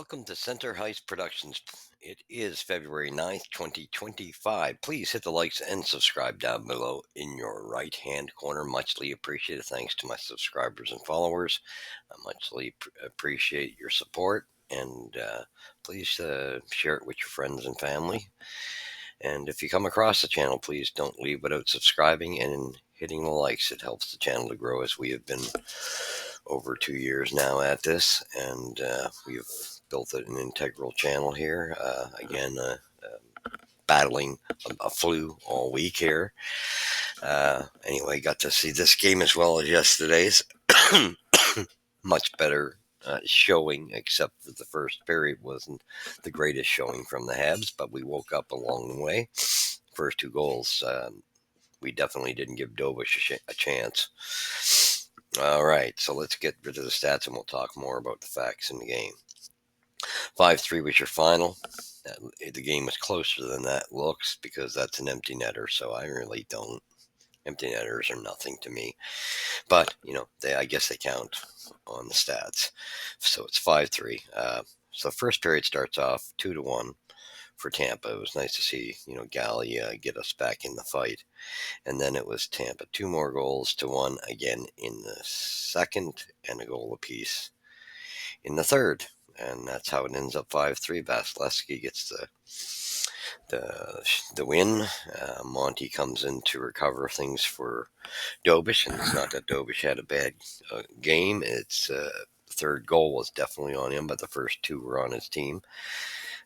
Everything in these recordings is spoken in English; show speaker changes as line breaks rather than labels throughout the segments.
Welcome to Center Heights Productions. It is February 9th, 2025. Please hit the likes and subscribe down below in your right hand corner. Muchly appreciated. Thanks to my subscribers and followers. I muchly appreciate your support. And please share it with your friends and family. And if you come across the channel, please don't leave without subscribing and hitting the likes. It helps the channel to grow as we have been over 2 years now at this, and we've built an integral channel here. Battling a flu all week here. Anyway, got to see this game as well as yesterday's. Much better showing, except for the first period wasn't the greatest showing from the Habs, but we woke up along the way. First two goals, we definitely didn't give Dovish a chance. All right, so let's get rid of the stats and we'll talk more about the facts in the game. 5-3 was your final. The game was closer than that looks because that's an empty netter, so I really don't. Empty netters are nothing to me. But, I guess they count on the stats. So it's 5-3. So first period starts off 2-1 for Tampa. It was nice to see, Galley get us back in the fight. And then it was Tampa 2 more goals to 1 again in the second, and a goal apiece in the third. And that's how it ends up 5-3. Vasilevsky gets the win. Monty comes in to recover things for Dobish, and it's not that Dobish had a bad game. It's the third goal was definitely on him, but the first two were on his team.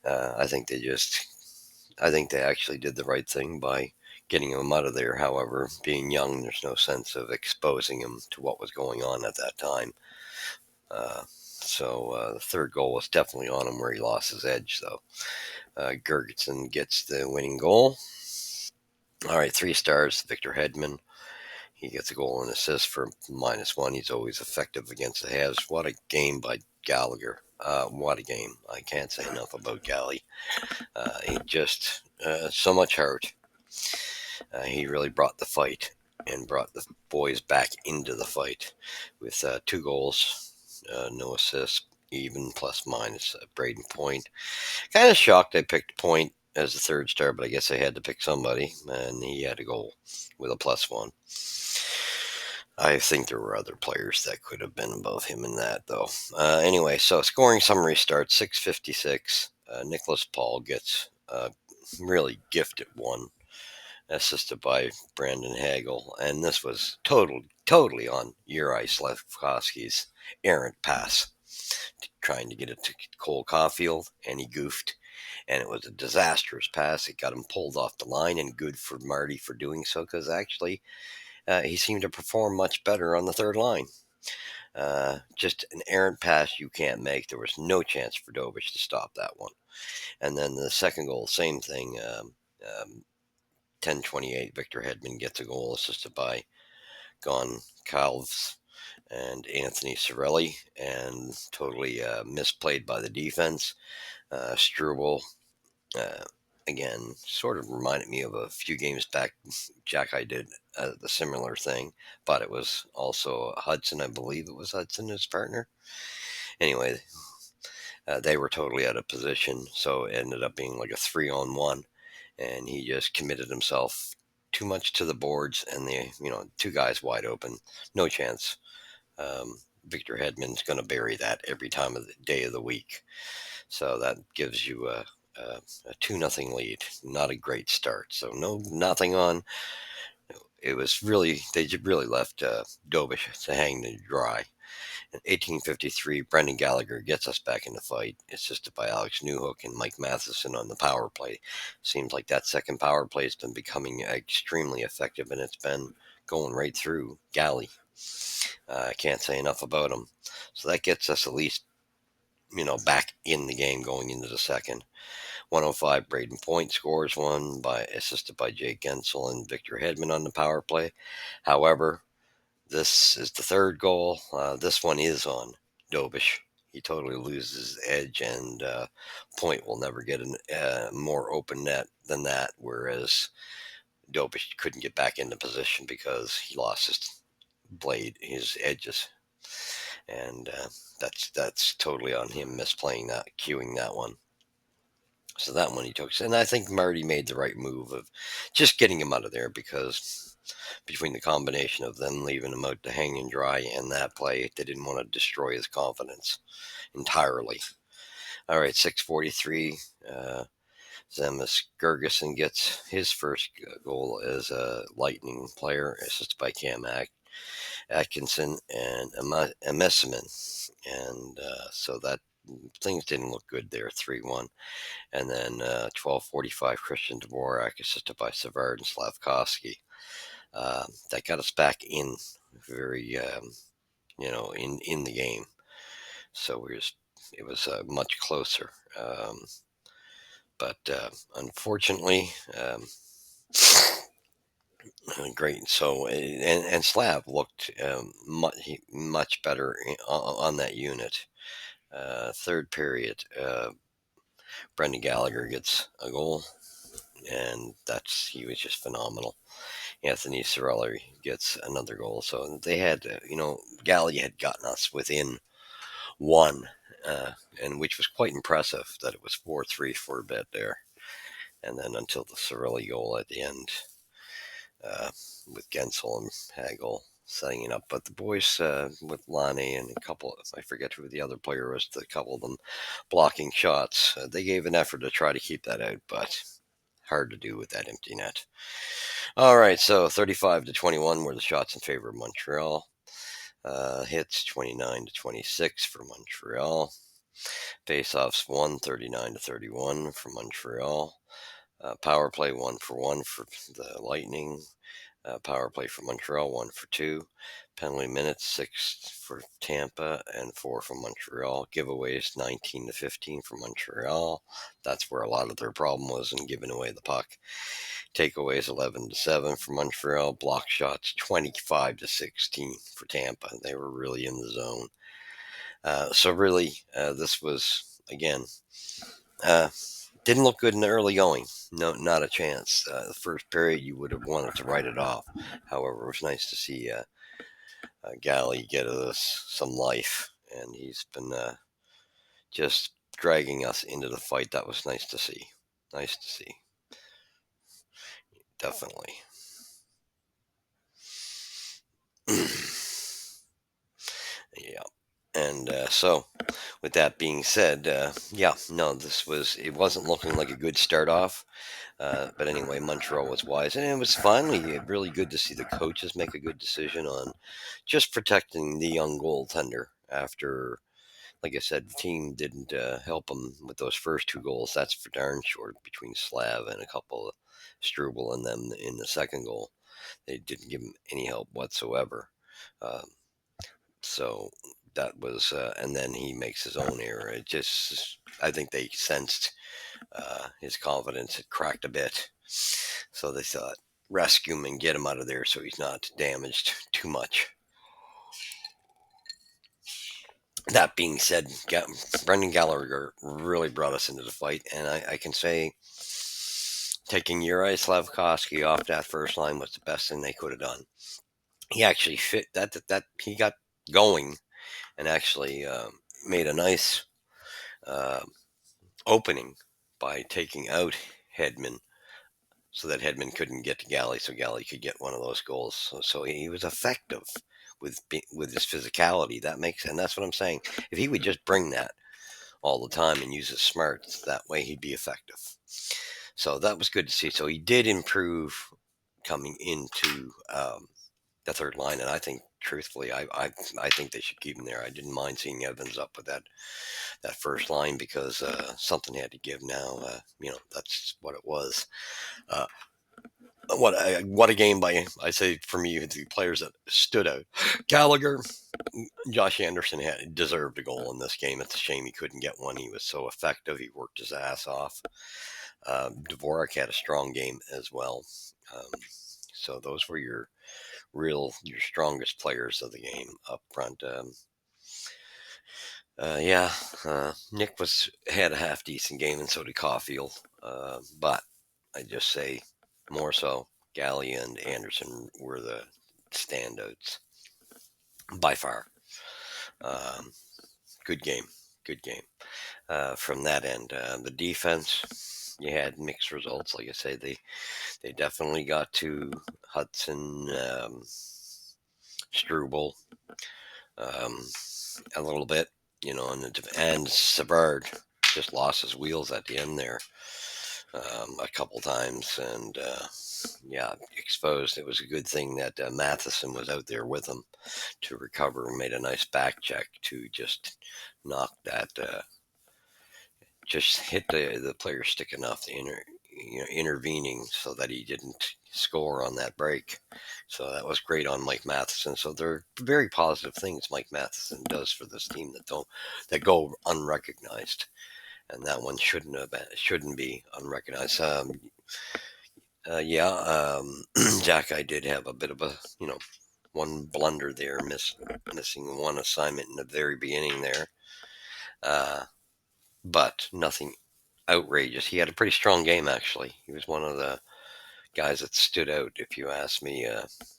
I think they actually did the right thing by getting him out of there. However, being young, there's no sense of exposing him to what was going on at that time. So the third goal was definitely on him where he lost his edge, though. Gergetsen gets the winning goal. All right, 3 stars. Victor Hedman. He gets a goal and assist for -1. He's always effective against the Habs. What a game by Gallagher. What a game. I can't say enough about Galley. He just, so much heart. He really brought the fight and brought the boys back into the fight with 2 goals, no assists, even plus minus. Braden Point. Kind of shocked I picked Point as the third star, but I guess I had to pick somebody, and he had a goal with a +1. I think there were other players that could have been above him in that, though. Anyway, so scoring summary starts 6:56. Nicholas Paul gets really gifted one, assisted by Brandon Hagel, and this was totally on Uri Slafkovsky's errant pass, trying to get it to Cole Caulfield, and he goofed, and it was a disastrous pass. It got him pulled off the line, and good for Marty for doing so, because actually he seemed to perform much better on the third line. Just an errant pass you can't make. There was no chance for Dovish to stop that one. And then the second goal, same thing. 10:28, Victor Hedman gets a goal assisted by Gon Calves and Anthony Cirelli, and totally misplayed by the defense. Struble, uh, again, sort of reminded me of a few games back. Jack, I did the similar thing, but it was also Hudson. I believe it was Hudson, his partner. Anyway, they were totally out of position, so it ended up being like a 3-on-1, and he just committed himself too much to the boards, and the 2 guys wide open, no chance. Victor Hedman's going to bury that every time of the day of the week, so that gives you a 2-0 lead. Not a great start. So nothing on. It was really, they really left Dobish to hang to dry. In 18:53, Brendan Gallagher gets us back in the fight, assisted by Alex Newhook and Mike Matheson on the power play. Seems like that second power play has been becoming extremely effective, and it's been going right through Galley. I can't say enough about him. So that gets us at least, back in the game going into the second. 105, Braden Point scores one, assisted by Jake Gensel and Victor Hedman on the power play. However, this is the third goal. This one is on Dobish. He totally loses his edge, and Point will never get a more open net than that, whereas Dobish couldn't get back into position because he lost his blade, his edges. and that's totally on him misplaying that, cueing that one. So that one he took, and I think Marty made the right move of just getting him out of there, because between the combination of them leaving him out to hang and dry and that play, they didn't want to destroy his confidence entirely. All right, 6:43. Zemus Gergeson gets his first goal as a Lightning player, assisted by Cam Atkinson and Messiman. And so that things didn't look good there, 3-1. And then 12:45, Christian Dvorak, assisted by Savard and Slavkovsky. That got us back in very, in the game. So it was much closer. But unfortunately, great. So and Slav looked much better on that unit. Third period, Brendan Gallagher gets a goal, and he was just phenomenal. Anthony Cirelli gets another goal. So they had, Gallagher had gotten us within one, and which was quite impressive that it was 4-3 for a bit there. And then until the Cirelli goal at the end, uh, with Gensel and Hagel setting it up. But the boys, with Lonnie and a couple, I forget who the other player was, a couple of them blocking shots, they gave an effort to try to keep that out, but hard to do with that empty net. All right, so 35-21 were the shots in favor of Montreal. Hits 29-26 for Montreal. Faceoffs 39-31 for Montreal. Power play 1-for-1 for the Lightning. Power play for Montreal 1-for-2. Penalty minutes 6 for Tampa and 4 for Montreal. Giveaways 19-15 for Montreal. That's where a lot of their problem was in giving away the puck. Takeaways 11-7 for Montreal. Block shots 25-16 for Tampa. They were really in the zone. So really, this was, again, didn't look good in the early going. No, not a chance. The first period, you would have wanted to write it off. However, it was nice to see Galley get us some life, and he's been just dragging us into the fight. That was nice to see. Nice to see. Definitely. Yeah. And so, with that being said, it wasn't looking like a good start off. But anyway, Montreal was wise. And it was finally really good to see the coaches make a good decision on just protecting the young goaltender after, like I said, the team didn't help him with those first two goals. That's for darn sure, between Slav and a couple of Struble and them in the second goal. They didn't give him any help whatsoever. Um, so that was, and then he makes his own error. I think they sensed his confidence had cracked a bit. So they thought, rescue him and get him out of there so he's not damaged too much. That being said, Brendan Gallagher really brought us into the fight, and I can say taking Uri Slavkovsky off that first line was the best thing they could have done. He actually fit that he got going and actually made a nice uh, opening by taking out Hedman, so that Hedman couldn't get to Galley, so Galley could get one of those goals. So he was effective with his physicality. And that's what I'm saying. If he would just bring that all the time and use his smarts, that way he'd be effective. So that was good to see. So he did improve coming into the third line, and I think, truthfully, I think they should keep him there. I didn't mind seeing Evans up with that first line, because something had to give. Now, that's what it was. Uh, what a game by, I say, for me, the players that stood out. Gallagher, Josh Anderson deserved a goal in this game. It's a shame he couldn't get one. He was so effective. He worked his ass off. Dvorak had a strong game as well. So those were your strongest players of the game up front. Nick had a half decent game, and so did Caulfield. But I just say, more so, Galley and Anderson were the standouts by far. Um, good game, good game. From that end, the defense, you had mixed results. Like I say, they definitely got to Hudson, Struble, um, a little bit, and Savard just lost his wheels at the end there, a couple times, and yeah, exposed. It was a good thing that Matheson was out there with him to recover and made a nice back check to just knock that, just hit the player stick enough, intervening so that he didn't score on that break. So that was great on Mike Matheson. So they're very positive things Mike Matheson does for this team that go unrecognized, and that one shouldn't be unrecognized. Yeah, Jack, I did have a bit of a one blunder there, missing one assignment in the very beginning there, uh, but nothing outrageous. He had a pretty strong game, actually. He was one of the guys that stood out, if you ask me.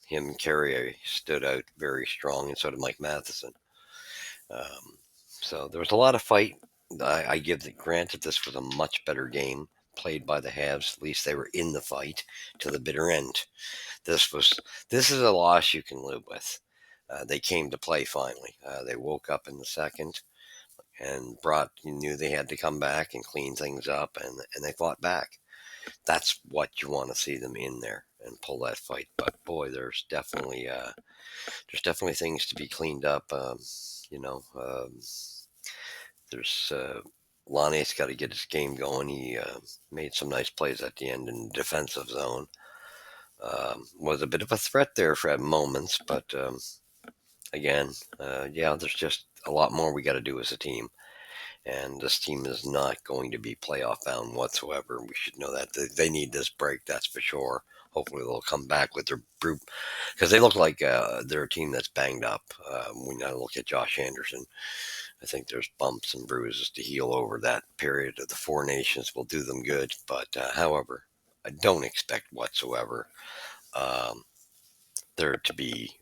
Him and Carrier stood out very strong, and so did Mike Matheson. So there was a lot of fight. I give it granted this was a much better game played by the Habs. At least they were in the fight to the bitter end. This was this is a loss you can live with. They came to play finally. They woke up in the second and you knew they had to come back and clean things up, and they fought back. That's what you want to see them in there and pull that fight. But boy, there's definitely things to be cleaned up. You know, there's Lonnie's got to get his game going. He made some nice plays at the end in the defensive zone. Was a bit of a threat there for at moments, but again, yeah, there's just a lot more we got to do as a team. And this team is not going to be playoff bound whatsoever. We should know that. They need this break, that's for sure. Hopefully they'll come back with their group because they look like they're a team that's banged up. When I look at Josh Anderson, I think there's bumps and bruises to heal over. That period of the Four Nations will do them good. But however, I don't expect whatsoever um, there to be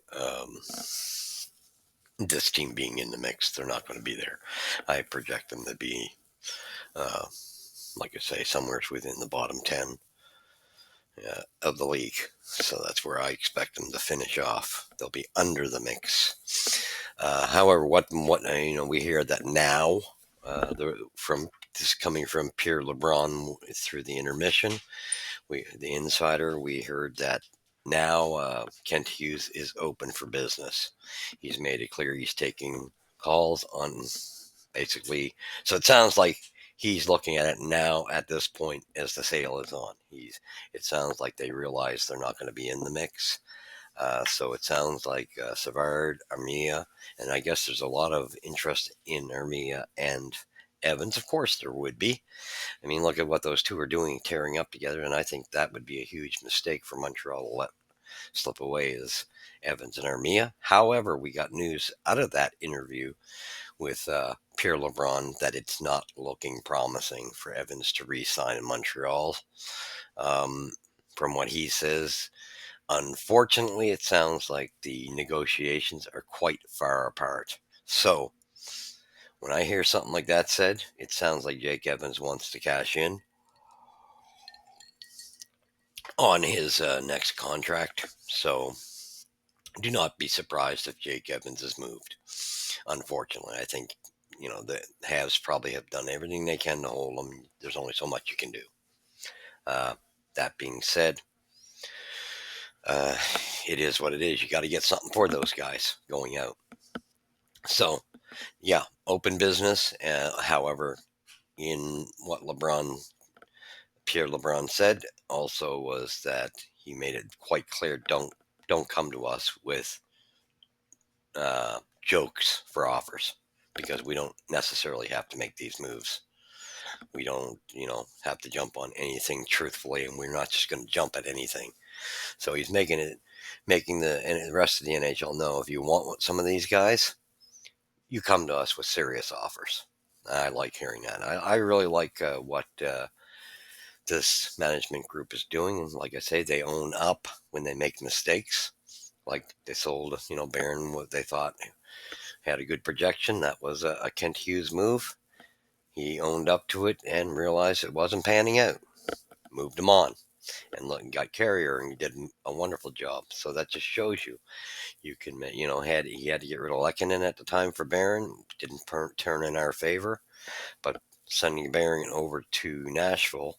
this team being in the mix. They're not going to be there. I project them to be, uh, like I say, somewhere within the bottom 10 of the league. So that's where I expect them to finish off. They'll be under the mix. However, what we hear that now, from this coming from Pierre LeBrun through the intermission, the insider, we heard that now Kent Hughes is open for business. He's made it clear he's taking calls on basically. So it sounds like he's looking at it now at this point as the sale is on. It sounds like they realize they're not going to be in the mix. So it sounds like Savard, Armia, and I guess there's a lot of interest in Armia and Evans. Of course there would be. I mean, look at what those two are doing, tearing up together, and I think that would be a huge mistake for Montreal to let slip away as Evans and Armia. However, we got news out of that interview with Pierre LeBrun that it's not looking promising for Evans to re-sign in Montreal. Um, from what he says, unfortunately, it sounds like the negotiations are quite far apart. So when I hear something like that said, it sounds like Jake Evans wants to cash in on his next contract. So do not be surprised if Jake Evans is moved. Unfortunately, I think the Habs probably have done everything they can to hold him. There's only so much you can do. Uh, that being said, uh, it is what it is. You got to get something for those guys going out. So, yeah, open business. However, in what Pierre LeBrun said, also was that he made it quite clear: don't come to us with jokes for offers because we don't necessarily have to make these moves. We don't, have to jump on anything truthfully, and we're not just going to jump at anything. So he's making the rest of the NHL know if you want some of these guys, you come to us with serious offers. I like hearing that. I really like what this management group is doing. And like I say, they own up when they make mistakes. Like they sold, Barron what they thought had a good projection. That was a Kent Hughes move. He owned up to it and realized it wasn't panning out. Moved him on and look, got Carrier, and he did a wonderful job. So that just shows you can, he had to get rid of Lehkonen at the time for Barron. Didn't turn in our favor, but sending Barron over to Nashville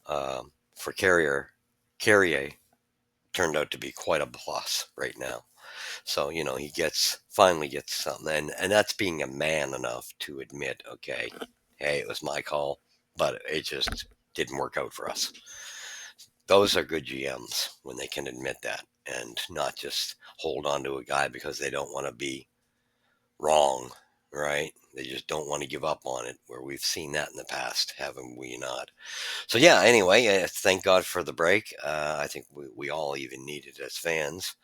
for Carrier turned out to be quite a plus right now. So, he finally gets something. And that's being a man enough to admit, okay, hey, it was my call, but it just didn't work out for us. Those are good GMs when they can admit that and not just hold on to a guy because they don't want to be wrong, right? They just don't want to give up on it, where we've seen that in the past, haven't we not? So, yeah, anyway, thank God for the break. I think we all even need it as fans.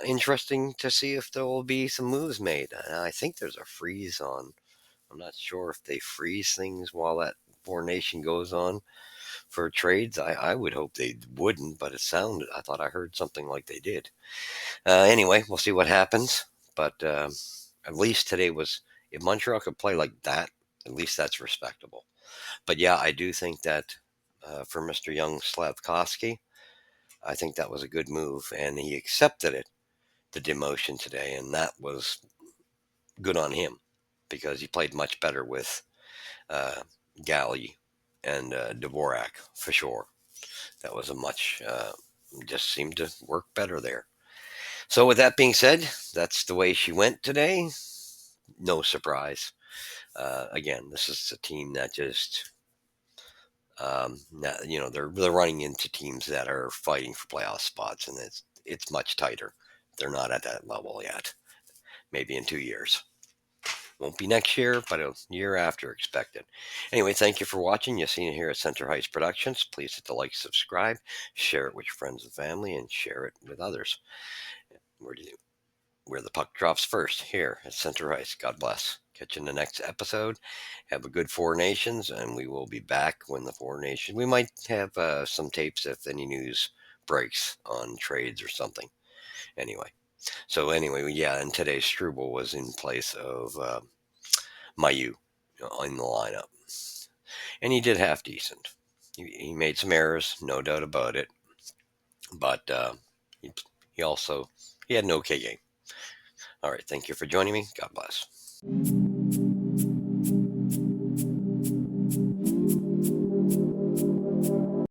Interesting to see if there will be some moves made. I think there's a freeze on. I'm not sure if they freeze things while that Four Nation goes on for trades. I would hope they wouldn't, but I thought I heard something like they did. Anyway, we'll see what happens. But at least today if Montreal could play like that, at least that's respectable. But yeah, I do think that for Mr. Young Slavkovsky, I think that was a good move, and he accepted it, the demotion today, and that was good on him because he played much better with uh, Galley and Dvorak for sure. That was just seemed to work better there. So with that being said, that's the way she went today. No surprise. Again, this is a team that just, they're running into teams that are fighting for playoff spots, and it's much tighter. They're not at that level yet. Maybe in 2 years. Won't be next year, but a year after expected. Anyway, thank you for watching. You've seen it here at Center Heights Productions. Please hit the like, subscribe, share it with your friends and family, and share it with others. Where the puck drops first, here at Center Heights. God bless. Catch you in the next episode. Have a good Four Nations, and we will be back when the Four Nations. We might have some tapes if any news breaks on trades or something. Anyway, yeah, and today's Struble was in place of Mayu in the lineup. And he did half decent. He made some errors, no doubt about it. But he, he had an okay game. All right, thank you for joining me. God bless.